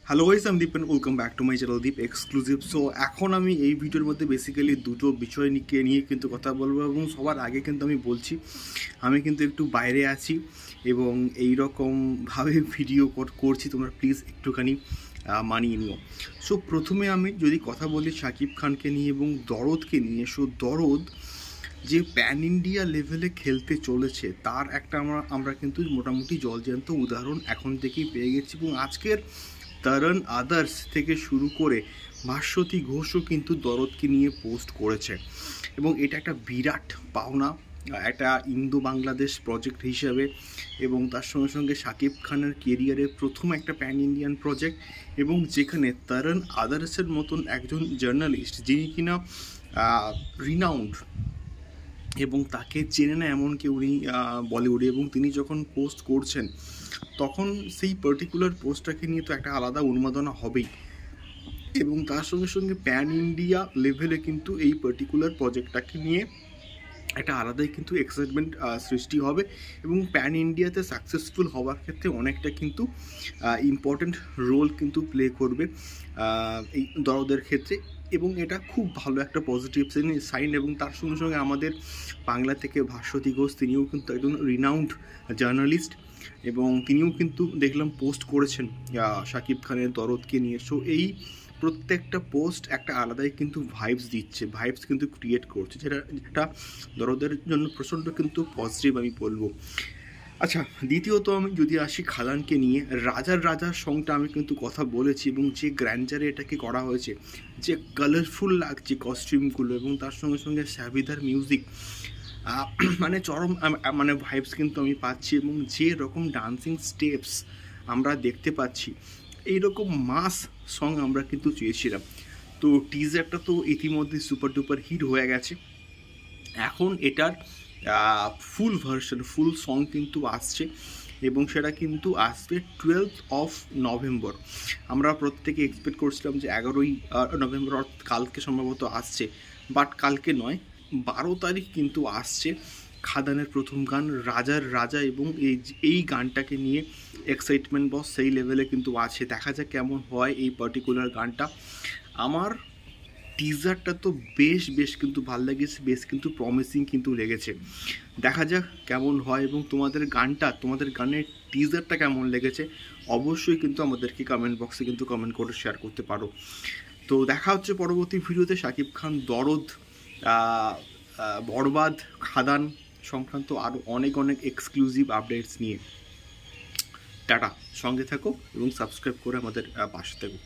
Hello guys, আমি Deep and welcome back to my channel Deep exclusive. So এখন আমি এই ভিডিওর মধ্যে বেসিক্যালি দুটো বিষয় নিয়ে কিন্তু কথা বলবো, এবং সবার আগে কিন্তু আমি বলছি আমি কিন্তু একটু বাইরে আছি এবং এই রকমভাবে ভিডিও করছি, তোমরা প্লিজ একটুখানি মানিয়ে নিও। সো প্রথমে আমি যদি কথা বলি শাকিব খানকে নিয়ে এবং দরদকে নিয়ে। সো দরদ যে প্যান ইন্ডিয়া লেভেলে খেলতে চলেছে তার একটা আমরা কিন্তু মোটামুটি জলজ্যান্ত উদাহরণ এখন থেকেই পেয়ে গেছি, এবং আজকের তরণ আদার্স থেকে শুরু করে ভাস্বতী ঘোষও কিন্তু দরদকে নিয়ে পোস্ট করেছে, এবং এটা একটা বিরাট পাওনা একটা ইন্দো বাংলাদেশ প্রজেক্ট হিসাবে, এবং তার সঙ্গে সঙ্গে শাকিব খানের কেরিয়ারের প্রথম একটা প্যান ইন্ডিয়ান প্রজেক্ট, এবং যেখানে তরণ আদার্সের মতন একজন জার্নালিস্ট যিনি কিনা রিনাউন্ড এবং তাকে চেনে না এমন কেউ নেই বলিউডে, এবং তিনি যখন পোস্ট করছেন তখন সেই পার্টিকুলার পোস্টটাকে নিয়ে তো একটা আলাদা উন্মাদনা হবেই, এবং তার সঙ্গে সঙ্গে প্যান ইন্ডিয়া লেভেলে কিন্তু এই পার্টিকুলার প্রজেক্টটাকে নিয়ে একটা আলাদাই কিন্তু এক্সাইটমেন্ট সৃষ্টি হবে, এবং প্যান ইন্ডিয়াতে সাকসেসফুল হওয়ার ক্ষেত্রে অনেকটা কিন্তু ইম্পর্ট্যান্ট রোল কিন্তু প্লে করবে এই দরদের ক্ষেত্রে, এবং এটা খুব ভালো একটা পজিটিভ সাইন। এবং তার সঙ্গে সঙ্গে আমাদের বাংলা থেকে ভাস্বতী ঘোষ, তিনিও কিন্তু একজন রিনাউন্ড জার্নালিস্ট, এবং তিনিও কিন্তু দেখলাম পোস্ট করেছেন শাকিব খানের দরদকে নিয়ে। সো এই প্রত্যেকটা পোস্ট একটা আলাদাই কিন্তু ভাইবস দিচ্ছে, ভাইবস কিন্তু ক্রিয়েট করছে, যেটা দরদের জন্য প্রচণ্ড কিন্তু পজিটিভ আমি বলবো। আচ্ছা, দ্বিতীয়ত আমি যদি আসি খাদানকে নিয়ে, রাজার সংটা আমি কিন্তু কথা বলেছি, এবং যে গ্র্যান্ডারে এটাকে করা হয়েছে, যে কালারফুল লাগছে কস্টিউমগুলো, এবং তার সঙ্গে সঙ্গে সাবিদার মিউজিক, মানে চরম মানে ভাইবস কিন্তু আমি পাচ্ছি, এবং যে রকম ডান্সিং স্টেপস আমরা দেখতে পাচ্ছি, এইরকম মাস সং আমরা কিন্তু চেয়েছিলাম। তো টিজারটা তো ইতিমধ্যে সুপার ডুপার হিট হয়ে গেছে, এখন এটার ফুল ভার্সন, ফুল সং কিন্তু আসছে, এবং সেটা কিন্তু আসবে 12th of November। আমরা প্রত্যেকে এক্সপেক্ট করছিলাম যে 11ই নভেম্বর কালকে সম্ভবত আসছে, বাট কালকে নয়, 12 তারিখ কিন্তু আসছে খাদানের প্রথম গান রাজা, এবং এই গানটাকে নিয়ে এক্সাইটমেন্ট বস সেই লেভেলে কিন্তু আছে। দেখা যাক কেমন হয় এই পার্টিকুলার গানটা। আমার টিজারটা তো বেশ কিন্তু ভাল লেগেছে, বেশ কিন্তু প্রমিসিং কিন্তু লেগেছে। দেখা যাক কেমন হয়, এবং তোমাদের গানের টিজারটা কেমন লেগেছে অবশ্যই কিন্তু আমাদেরকে কমেন্ট বক্সে কিন্তু কমেন্ট করে শেয়ার করতে পারো। তো দেখা হচ্ছে পরবর্তী ভিডিওতে শাকিব খান, দরদ, বরবাদ, খাদান সংক্রান্ত আরও অনেক এক্সক্লুসিভ আপডেটস নিয়ে। টাটা, সঙ্গে থাকো এবং সাবস্ক্রাইব করে আমাদের পাশে থাকো।